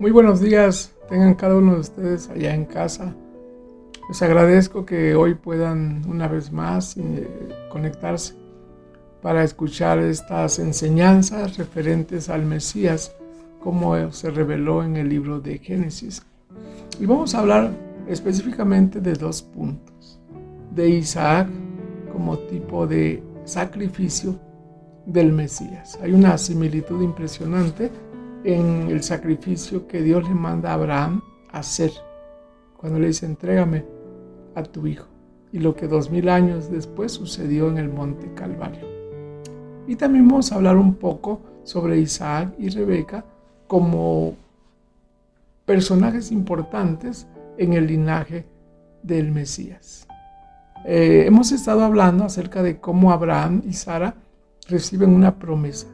Muy buenos días, tengan cada uno de ustedes allá en casa. Les agradezco que hoy puedan una vez más conectarse para escuchar estas enseñanzas referentes al Mesías, como se reveló en el libro de Génesis. Y vamos a hablar específicamente de dos puntos: de Isaac como tipo de sacrificio del Mesías. Hay una similitud impresionante en el sacrificio que Dios le manda a Abraham hacer cuando le dice: entrégame a tu hijo, y lo que 2000 años después sucedió en el monte Calvario. Y también vamos a hablar un poco sobre Isaac y Rebeca como personajes importantes en el linaje del Mesías. Hemos estado hablando acerca de cómo Abraham y Sara reciben una promesa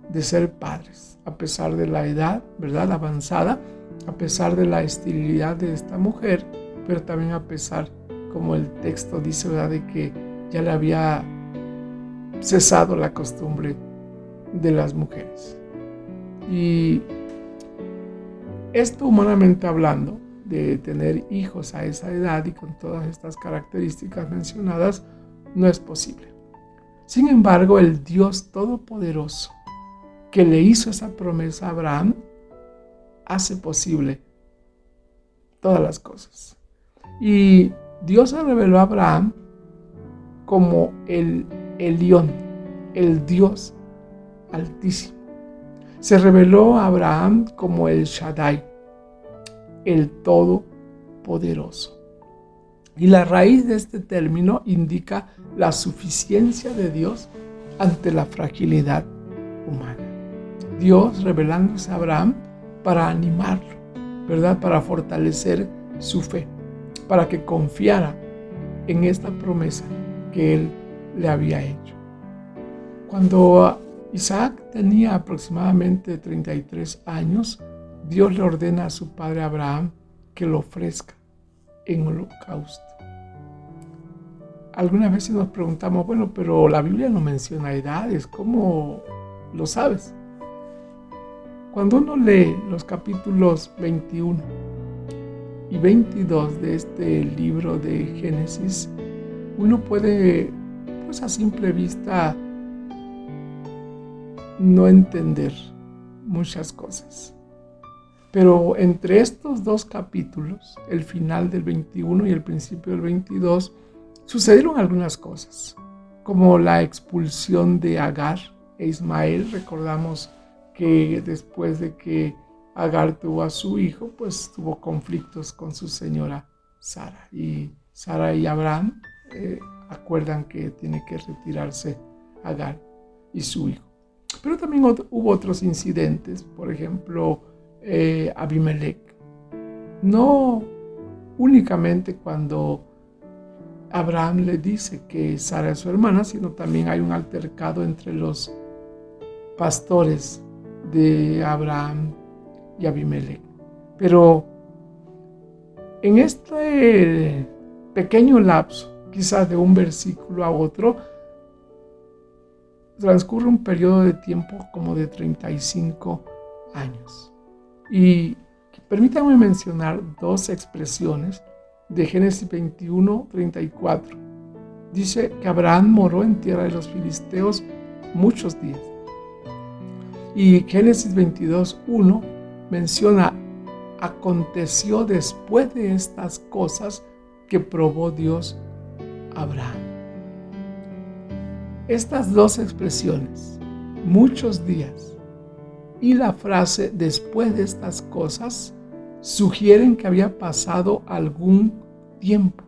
de ser padres, a pesar de la edad, ¿verdad?, avanzada, a pesar de la esterilidad de esta mujer, pero también a pesar, como el texto dice, ¿verdad?, de que ya le había cesado la costumbre de las mujeres. Y esto, humanamente hablando, de tener hijos a esa edad y con todas estas características mencionadas, no es posible. Sin embargo, el Dios Todopoderoso que le hizo esa promesa a Abraham hace posible todas las cosas. Y Dios se reveló a Abraham como el Elión, el Dios Altísimo. Se reveló a Abraham como el Shaddai, el Todopoderoso. Y la raíz de este término indica la suficiencia de Dios ante la fragilidad humana. Dios revelándose a Abraham para animarlo, ¿verdad?, para fortalecer su fe, para que confiara en esta promesa que él le había hecho. Cuando Isaac tenía aproximadamente 33 años, Dios le ordena a su padre Abraham que lo ofrezca en holocausto. Algunas veces nos preguntamos, bueno, pero la Biblia no menciona edades, ¿cómo lo sabes? Cuando uno lee los capítulos 21 y 22 de este libro de Génesis, uno puede, pues a simple vista, no entender muchas cosas. Pero entre estos dos capítulos, el final del 21 y el principio del 22, sucedieron algunas cosas, como la expulsión de Agar e Ismael. Recordamos que después de que Agar tuvo a su hijo, pues tuvo conflictos con su señora Sara. Y Sara y Abraham acuerdan que tiene que retirarse Agar y su hijo. Pero también hubo otros incidentes, por ejemplo, Abimelech. No únicamente cuando Abraham le dice que Sara es su hermana, sino también hay un altercado entre los pastores de Abraham y Abimelech. Pero en este pequeño lapso, quizás de un versículo a otro, transcurre un periodo de tiempo como de 35 años. Y permítanme mencionar dos expresiones de Génesis 21, 34. Dice que Abraham moró en tierra de los filisteos muchos días. Y Génesis 22, 1 menciona: aconteció después de estas cosas que probó Dios a Abraham. Estas dos expresiones, muchos días, y la frase después de estas cosas, sugieren que había pasado algún tiempo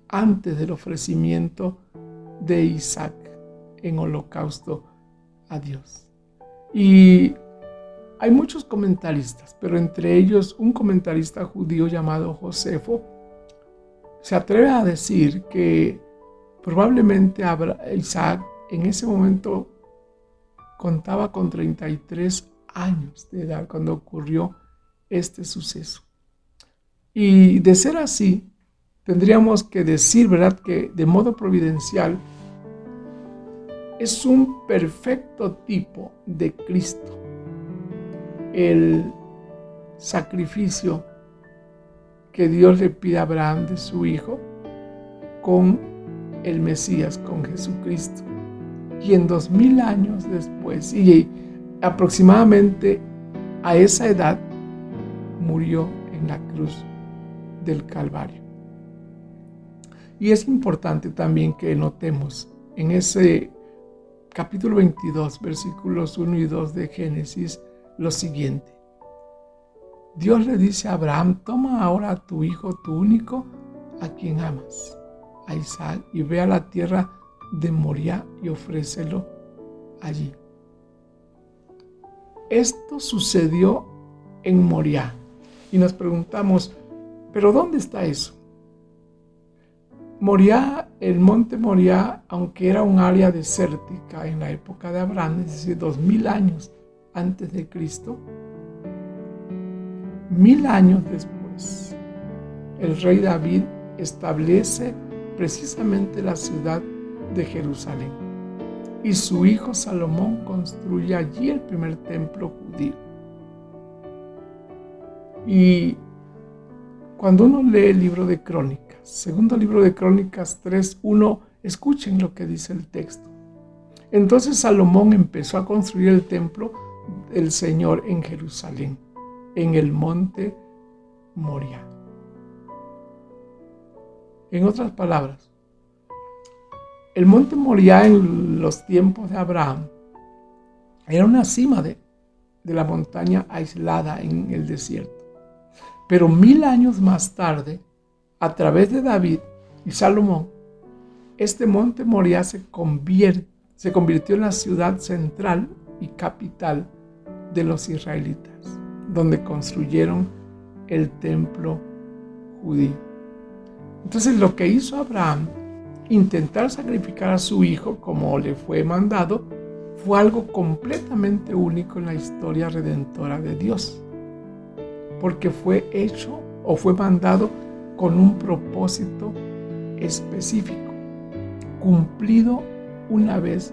antes del ofrecimiento de Isaac en holocausto a Dios. Y hay muchos comentaristas, pero entre ellos un comentarista judío llamado Josefo se atreve a decir que probablemente Isaac en ese momento contaba con 33 años de edad cuando ocurrió este suceso. Y de ser así, tendríamos que decir, ¿verdad?, que de modo providencial es un perfecto tipo de Cristo, el sacrificio que Dios le pide a Abraham de su hijo con el Mesías, con Jesucristo, quien 2000 años después y aproximadamente a esa edad murió en la cruz del Calvario. Y es importante también que notemos en ese capítulo 22, versículos 1 y 2 de Génesis, lo siguiente. Dios le dice a Abraham: toma ahora a tu hijo, tu único, a quien amas, a Isaac, y ve a la tierra de Moriah y ofrécelo allí. Esto sucedió en Moriah. Y nos preguntamos, ¿pero dónde está eso? Moriah, el monte Moriah, aunque era un área desértica en la época de Abraham, es decir, 2000 años antes de Cristo, 1000 años después, el rey David establece precisamente la ciudad de Jerusalén. Y su hijo Salomón construye allí el primer templo judío. Y cuando uno lee el libro de Crónicas, segundo libro de Crónicas 3:1, escuchen lo que dice el texto. Entonces Salomón empezó a construir el templo del Señor en Jerusalén, en el monte Moriah. En otras palabras, el monte Moriah en los tiempos de Abraham era una cima de la montaña aislada en el desierto. Pero 1000 años más tarde, a través de David y Salomón, este monte Moriah se convirtió en la ciudad central y capital de los israelitas, donde construyeron el templo judío. Entonces, lo que hizo Abraham, intentar sacrificar a su hijo como le fue mandado, fue algo completamente único en la historia redentora de Dios, porque fue hecho o fue mandado con un propósito específico, cumplido una vez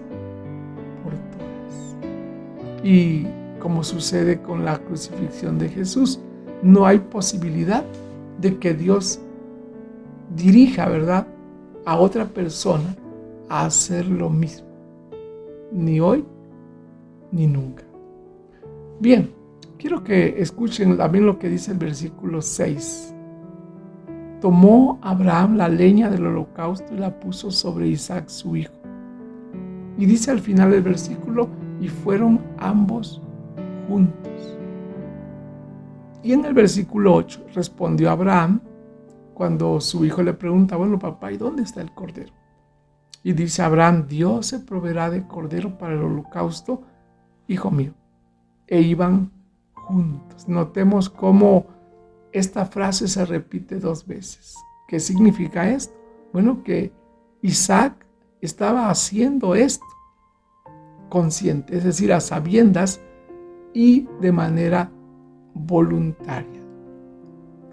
por todas. Y como sucede con la crucifixión de Jesús, no hay posibilidad de que Dios dirija, ¿verdad?, a otra persona a hacer lo mismo, ni hoy ni nunca. Bien, quiero que escuchen también lo que dice el versículo 6. Tomó Abraham la leña del holocausto y la puso sobre Isaac su hijo. Y dice al final del versículo: y fueron ambos juntos. Y en el versículo 8 respondió Abraham cuando su hijo le pregunta: bueno, papá, ¿y dónde está el cordero? Y dice Abraham: Dios se proveerá de cordero para el holocausto, hijo mío. E iban juntos. Notemos cómo esta frase se repite 2 veces. ¿Qué significa esto? Bueno, que Isaac estaba haciendo esto consciente, es decir, a sabiendas y de manera voluntaria.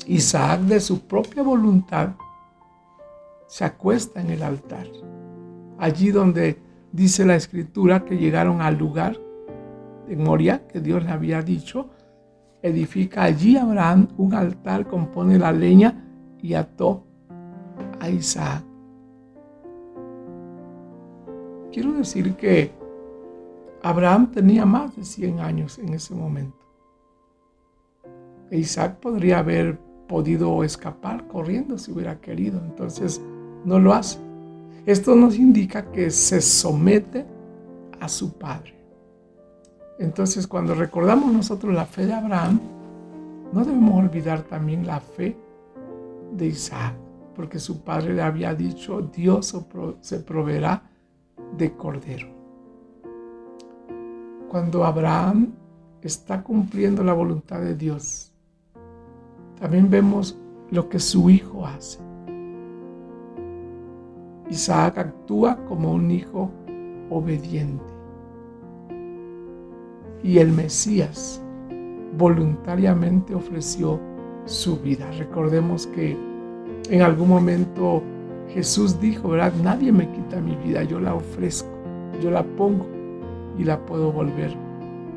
Isaac, de su propia voluntad, se acuesta en el altar. Allí donde dice la Escritura que llegaron al lugar de Moriah, que Dios le había dicho, edifica allí Abraham un altar, compone la leña y ató a Isaac. Quiero decir que Abraham tenía más de 100 años en ese momento. E Isaac podría haber podido escapar corriendo si hubiera querido, entonces no lo hace. Esto nos indica que se somete a su padre. Entonces, cuando recordamos nosotros la fe de Abraham, no debemos olvidar también la fe de Isaac, porque su padre le había dicho: Dios se proveerá de cordero. Cuando Abraham está cumpliendo la voluntad de Dios, también vemos lo que su hijo hace. Isaac actúa como un hijo obediente. Y el Mesías voluntariamente ofreció su vida. Recordemos que en algún momento Jesús dijo, ¿verdad? Nadie me quita mi vida, yo la ofrezco, yo la pongo y la puedo volver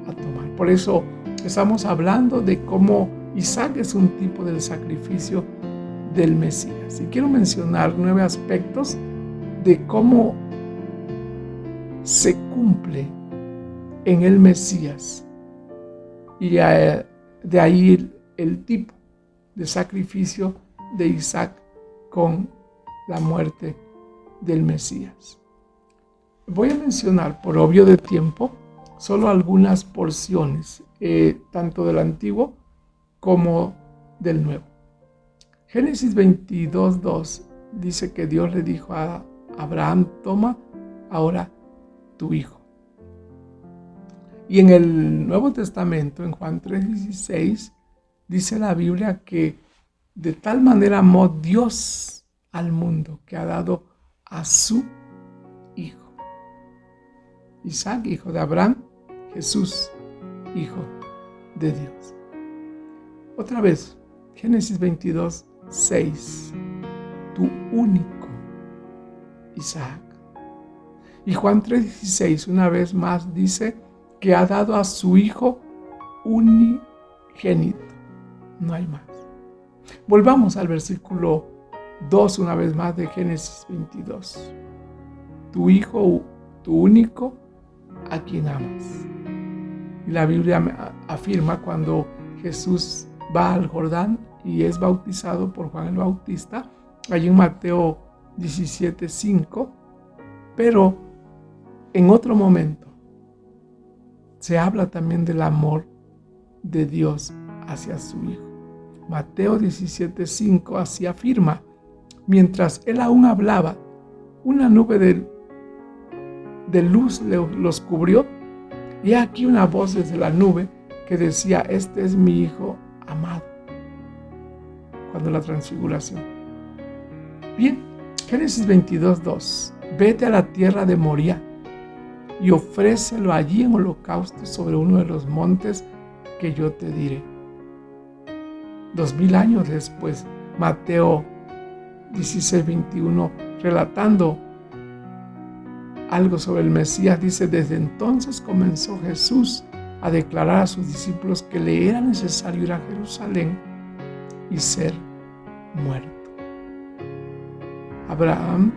a tomar. Por eso estamos hablando de cómo Isaac es un tipo del sacrificio del Mesías. Y quiero mencionar 9 aspectos de cómo se cumple en el Mesías. Y de ahí el tipo de sacrificio de Isaac con la muerte del Mesías. Voy a mencionar, por obvio de tiempo, solo algunas porciones, tanto del Antiguo como del Nuevo. Génesis 22:2 dice que Dios le dijo a Abraham: toma ahora tu hijo. Y en el Nuevo Testamento, en Juan 3:16, dice la Biblia que de tal manera amó Dios al mundo que ha dado a su hijo. Isaac, hijo de Abraham; Jesús, hijo de Dios. Otra vez, Génesis 22:6, tu único Isaac. Y Juan 3:16, una vez más, dice que ha dado a su hijo unigénito. No hay más. Volvamos al versículo 2 una vez más de Génesis 22. Tu hijo, tu único, a quien amas. Y la Biblia afirma cuando Jesús va al Jordán y es bautizado por Juan el Bautista, allí en Mateo 17:5, pero en otro momento se habla también del amor de Dios hacia su Hijo. Mateo 17:5 así afirma: mientras él aún hablaba, una nube de luz los cubrió, y aquí una voz desde la nube que decía: este es mi Hijo amado. Cuando la transfiguración. Bien, Génesis 22:2. Vete a la tierra de Moría y ofrécelo allí en holocausto sobre uno de los montes que yo te diré. 2000 años después, Mateo 16:21, relatando algo sobre el Mesías, dice: desde entonces comenzó Jesús a declarar a sus discípulos que le era necesario ir a Jerusalén y ser muerto. Abraham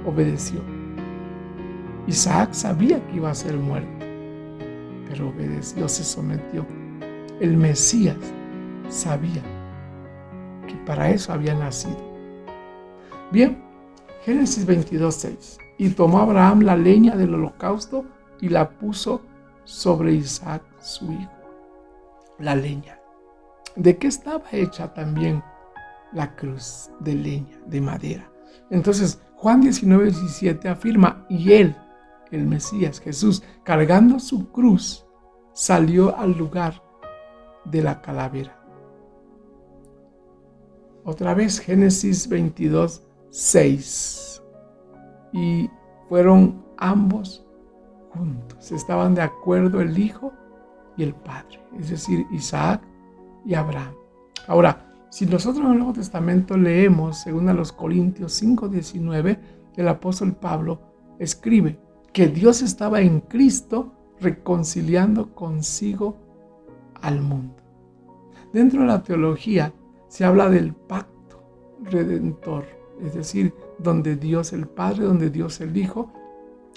obedeció. Isaac sabía que iba a ser muerto, pero obedeció, se sometió. El Mesías sabía que para eso había nacido. Bien, Génesis 22:6. Y tomó Abraham la leña del holocausto y la puso sobre Isaac su hijo. La leña. ¿De qué estaba hecha también la cruz? De leña, de madera. Entonces, Juan 19:17 afirma: y él, el Mesías, Jesús, cargando su cruz, salió al lugar de la calavera. Otra vez, Génesis 22:6. Y fueron ambos juntos. Estaban de acuerdo el Hijo y el Padre, es decir, Isaac y Abraham. Ahora, si nosotros en el Nuevo Testamento leemos, según a los Corintios 5:19, el apóstol Pablo escribe que Dios estaba en Cristo reconciliando consigo al mundo. Dentro de la teología se habla del pacto redentor, es decir, donde Dios el Padre, donde Dios el Hijo,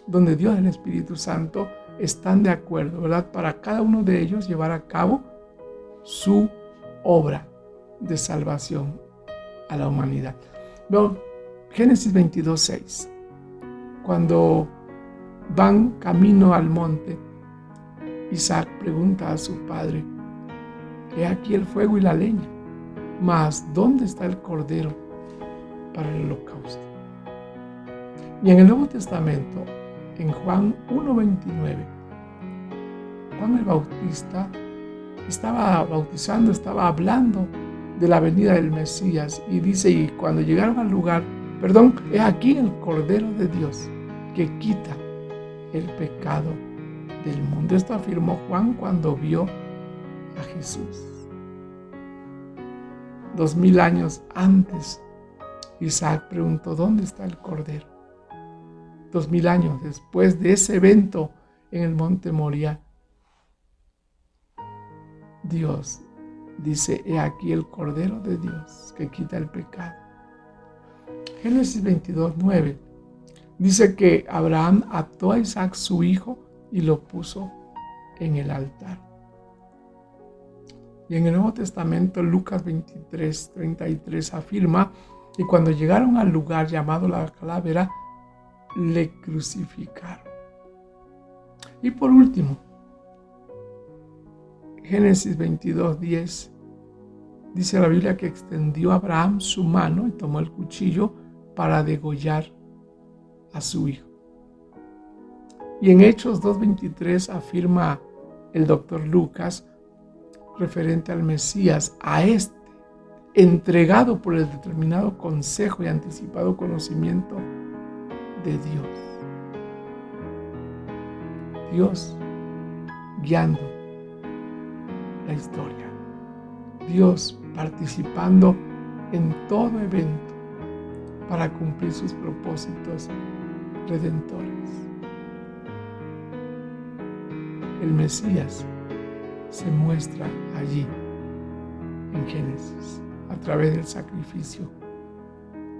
donde Dios el Espíritu Santo están de acuerdo, ¿verdad? Para cada uno de ellos llevar a cabo su obra de salvación a la humanidad. Bueno, Génesis 22:6. Cuando van camino al monte, Isaac pregunta a su padre: he aquí el fuego y la leña, mas ¿dónde está el cordero para el holocausto? Y en el Nuevo Testamento, en Juan 1:29, Juan el Bautista estaba bautizando, estaba hablando de la venida del Mesías, y dice: y cuando llegaron al lugar, he aquí el Cordero de Dios que quita el pecado del mundo. Esto afirmó Juan cuando vio a Jesús. 2000 años antes, Isaac preguntó: ¿dónde está el Cordero? 2000 años después de ese evento en el monte Moría, Dios dice: he aquí el Cordero de Dios que quita el pecado. Génesis 22:9 dice que Abraham ató a Isaac su hijo y lo puso en el altar. Y en el Nuevo Testamento, Lucas 23:33 afirma: y cuando llegaron al lugar llamado la calavera, le crucificaron. Y por último, Génesis 22:10 dice la Biblia que extendió Abraham su mano y tomó el cuchillo para degollar a su hijo. Y en Hechos 2:23 afirma el doctor Lucas, referente al Mesías, a este, entregado por el determinado consejo y anticipado conocimiento de Dios. Dios guiando la historia. Dios participando en todo evento para cumplir sus propósitos redentores. El Mesías se muestra allí en Génesis a través del sacrificio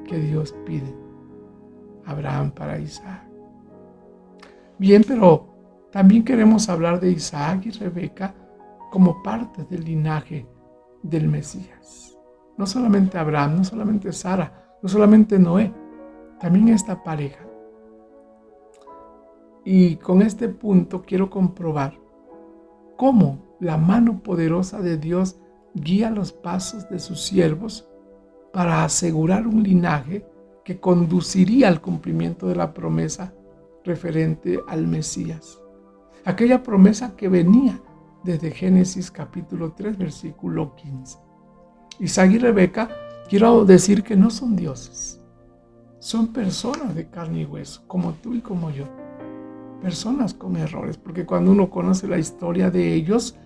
que Dios pide a Abraham para Isaac. Bien, pero también queremos hablar de Isaac y Rebeca como parte del linaje del Mesías. No solamente Abraham, no solamente Sara, no solamente Noé, también esta pareja. Y con este punto quiero comprobar cómo la mano poderosa de Dios guía los pasos de sus siervos para asegurar un linaje que conduciría al cumplimiento de la promesa referente al Mesías. Aquella promesa que venía desde Génesis capítulo 3, versículo 15. Isaac y Rebeca, quiero decir que no son dioses. Son personas de carne y hueso, como tú y como yo. Personas con errores, porque cuando uno conoce la historia de ellos,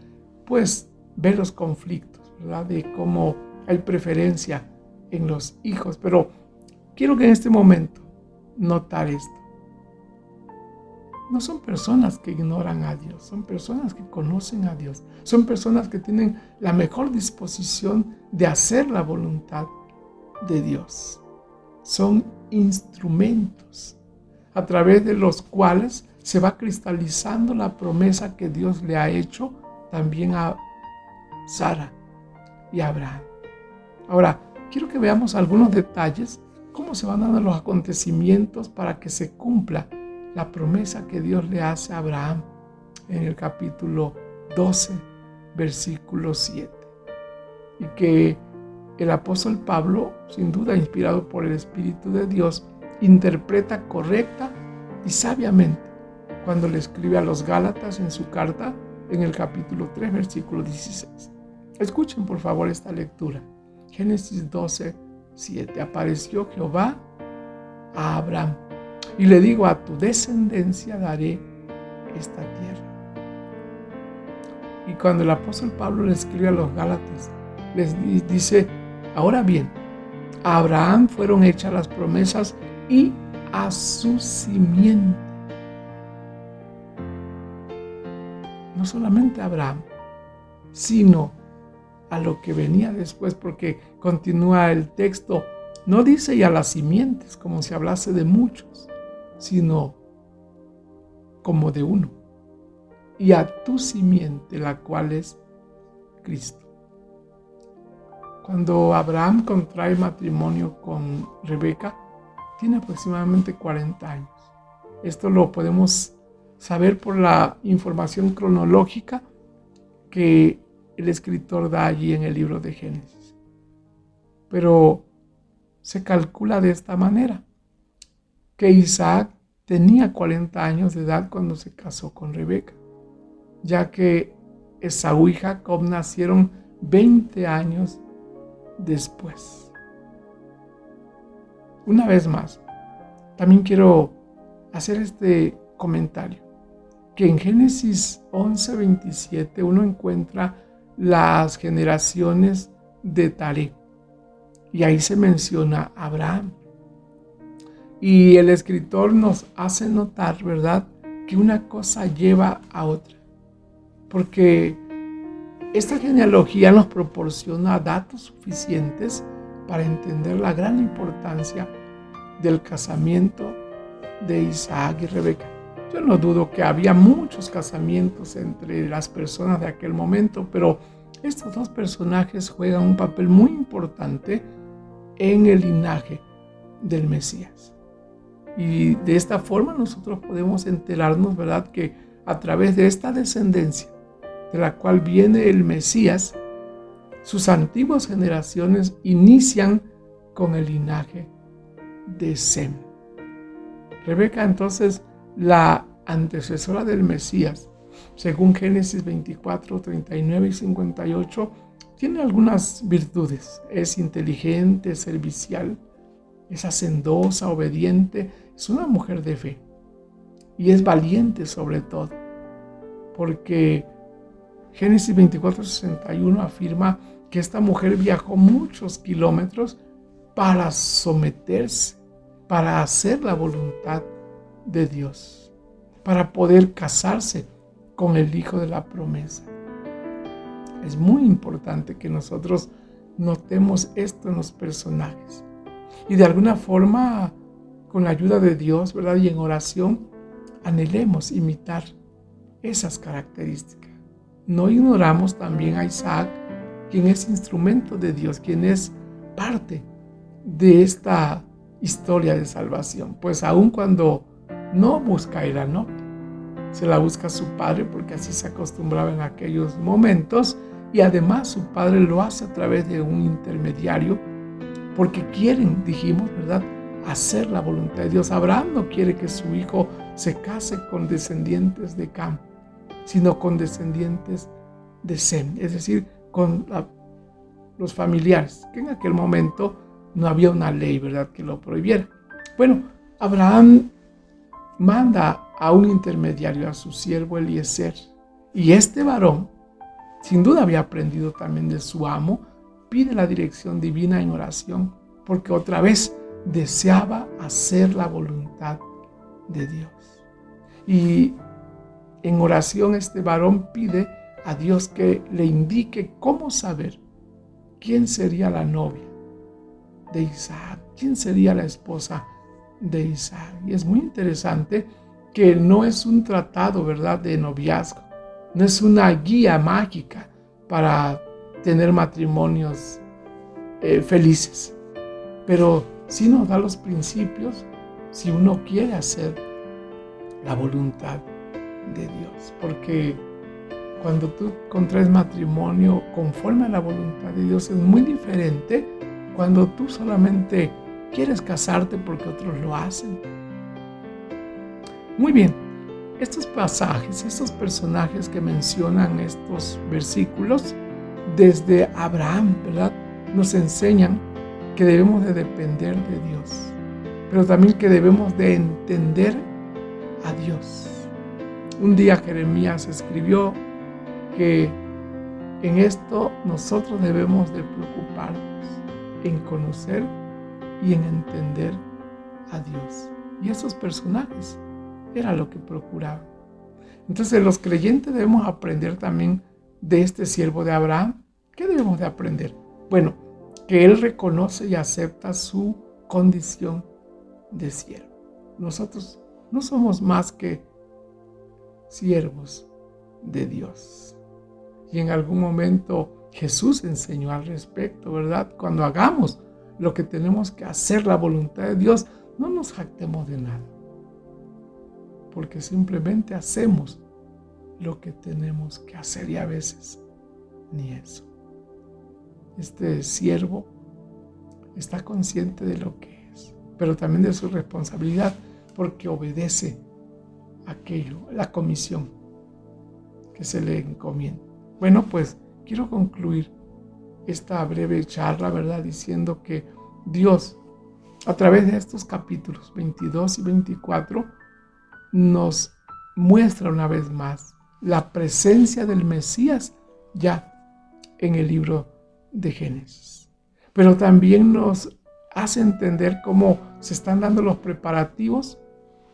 pues ve los conflictos, ¿verdad? De cómo hay preferencia en los hijos. Pero quiero que en este momento notar esto. No son personas que ignoran a Dios, son personas que conocen a Dios, son personas que tienen la mejor disposición de hacer la voluntad de Dios. Son instrumentos a través de los cuales se va cristalizando la promesa que Dios le ha hecho también a Sara y a Abraham. Ahora, quiero que veamos algunos detalles, cómo se van dando los acontecimientos para que se cumpla la promesa que Dios le hace a Abraham en el capítulo 12, versículo 7. Y que el apóstol Pablo, sin duda inspirado por el Espíritu de Dios, interpreta correcta y sabiamente cuando le escribe a los Gálatas en su carta en el capítulo 3, versículo 16. Escuchen por favor esta lectura. Génesis 12, 7. Apareció Jehová a Abraham y le digo: a tu descendencia daré esta tierra. Y cuando el apóstol Pablo le escribe a los Gálatas, les dice: ahora bien, a Abraham fueron hechas las promesas y a su simiente. No solamente a Abraham, sino a lo que venía después, porque continúa el texto, no dice y a las simientes, como si hablase de muchos, sino como de uno, y a tu simiente, la cual es Cristo. Cuando Abraham contrae matrimonio con Rebeca, tiene aproximadamente 40 años. Esto lo podemos saber por la información cronológica que el escritor da allí en el libro de Génesis. Pero se calcula de esta manera, que Isaac tenía 40 años de edad cuando se casó con Rebeca, ya que Esaú y Jacob nacieron 20 años después. Una vez más, también quiero hacer este comentario, que en Génesis 11:27 uno encuentra las generaciones de Taré, y ahí se menciona a Abraham. Y el escritor nos hace notar, ¿verdad?, que una cosa lleva a otra, porque Esta genealogía nos proporciona datos suficientes para entender la gran importancia del casamiento de Isaac y Rebeca. Yo no dudo que había muchos casamientos entre las personas de aquel momento, pero estos dos personajes juegan un papel muy importante en el linaje del Mesías. Y de esta forma nosotros podemos enterarnos, ¿verdad?, que a través de esta descendencia de la cual viene el Mesías, sus antiguas generaciones inician con el linaje de Sem. Rebeca, entonces, la antecesora del Mesías, según Génesis 24, 39 y 58, tiene algunas virtudes. Es inteligente, servicial, es hacendosa, obediente, es una mujer de fe y es valiente sobre todo, porque Génesis 24, 61 afirma que esta mujer viajó muchos kilómetros para someterse, para hacer la voluntad de Dios, para poder casarse con el hijo de la promesa. Es muy importante que nosotros notemos esto en los personajes y de alguna forma, con la ayuda de Dios, ¿verdad?, y en oración, anhelemos imitar esas características. No ignoramos también a Isaac, quien es instrumento de Dios, quien es parte de esta historia de salvación. Pues aun cuando no busca a ella, ¿no?, se la busca a su padre, porque así se acostumbraba en aquellos momentos, y además su padre lo hace a través de un intermediario, porque quieren, dijimos, ¿verdad?, hacer la voluntad de Dios. Abraham no quiere que su hijo se case con descendientes de Cam, sino con descendientes de Sem, es decir, con los familiares, que en aquel momento no había una ley, ¿verdad?, que lo prohibiera. Bueno, Abraham manda a un intermediario, a su siervo Eliezer, y este varón, sin duda había aprendido también de su amo, pide la dirección divina en oración, porque otra vez deseaba hacer la voluntad de Dios. Y en oración este varón pide a Dios que le indique cómo saber quién sería la novia de Isaac, quién sería la esposa de Isaac. Y es muy interesante que no es un tratado, ¿verdad?, de noviazgo, no es una guía mágica para tener matrimonios felices, pero sí nos da los principios si uno quiere hacer la voluntad de Dios, porque cuando tú contraes matrimonio conforme a la voluntad de Dios es muy diferente cuando tú solamente quieres casarte porque otros lo hacen. Muy bien, estos pasajes, estos personajes que mencionan estos versículos, desde Abraham, ¿verdad?, nos enseñan que debemos de depender de Dios, pero también que debemos de entender a Dios. Un día Jeremías escribió que en esto nosotros debemos de preocuparnos en conocer y en entender a Dios. Y esos personajes era lo que procuraban. Entonces los creyentes debemos aprender también de este siervo de Abraham. ¿Qué debemos de aprender? Bueno, que él reconoce y acepta su condición de siervo. Nosotros no somos más que siervos de Dios. Y en algún momento Jesús enseñó al respecto, ¿verdad? Cuando hagamos lo que tenemos que hacer, la voluntad de Dios, no nos jactemos de nada, porque simplemente hacemos lo que tenemos que hacer y a veces ni eso. Este siervo está consciente de lo que es, pero también de su responsabilidad, porque obedece aquello, la comisión que se le encomienda. Bueno, pues quiero concluir esta breve charla, ¿verdad?, diciendo que Dios, a través de estos capítulos 22 y 24, nos muestra una vez más la presencia del Mesías ya en el libro de Génesis. Pero también nos hace entender cómo se están dando los preparativos,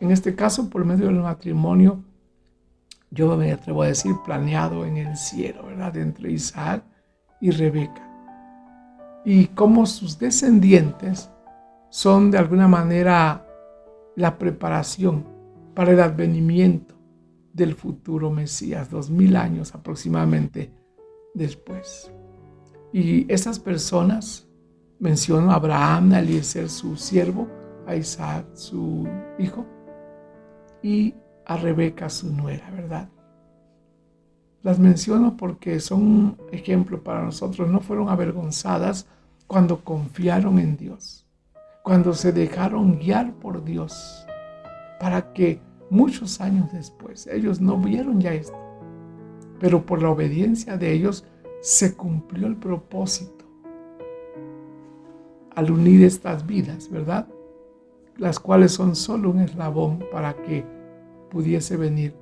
en este caso por medio del matrimonio yo me atrevo a decir, planeado en el cielo, ¿verdad? Entre Isaac y Rebeca. Y cómo sus descendientes son de alguna manera la preparación para el advenimiento del futuro Mesías, 2000 años aproximadamente después. Y esas personas, menciono a Abraham, a Eliezer su siervo, a Isaac su hijo y a Rebeca su nuera, ¿verdad? Las menciono porque son un ejemplo para nosotros. No fueron avergonzadas cuando confiaron en Dios, cuando se dejaron guiar por Dios, para que muchos años después, ellos no vieron ya esto, pero por la obediencia de ellos se cumplió el propósito al unir estas vidas, ¿verdad? Las cuales son solo un eslabón para que pudiese venir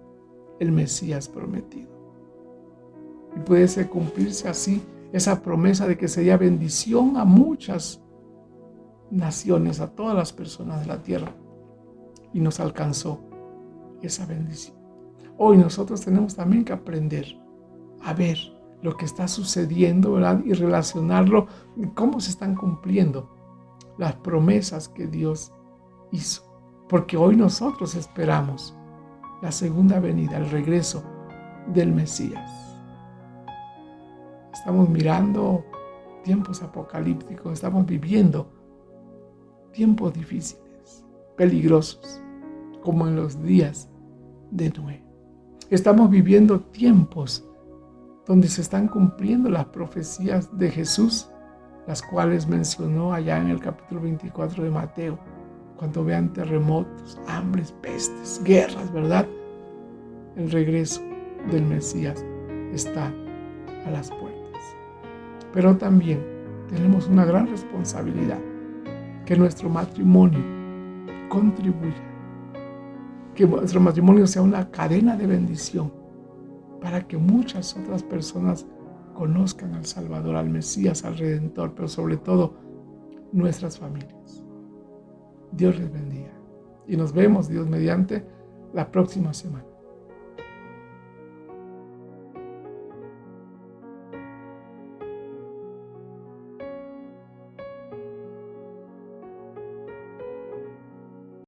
el Mesías prometido. Y pudiese cumplirse así esa promesa de que sería bendición a muchas naciones, a todas las personas de la tierra. Y nos alcanzó esa bendición. Hoy nosotros tenemos también que aprender a ver lo que está sucediendo, ¿verdad? Y relacionarlo, cómo se están cumpliendo las promesas que Dios hizo. Porque hoy nosotros esperamos la segunda venida, el regreso del Mesías. Estamos mirando tiempos apocalípticos, estamos viviendo tiempos difíciles, peligrosos, como en los días de Noé. Estamos viviendo tiempos donde se están cumpliendo las profecías de Jesús, las cuales mencionó allá en el capítulo 24 de Mateo, cuando vean terremotos, hambres, pestes, guerras, ¿verdad? El regreso del Mesías está a las puertas. Pero también tenemos una gran responsabilidad, que nuestro matrimonio contribuya, que nuestro matrimonio sea una cadena de bendición para que muchas otras personas conozcan al Salvador, al Mesías, al Redentor, pero sobre todo nuestras familias. Dios les bendiga y nos vemos, Dios mediante, la próxima semana.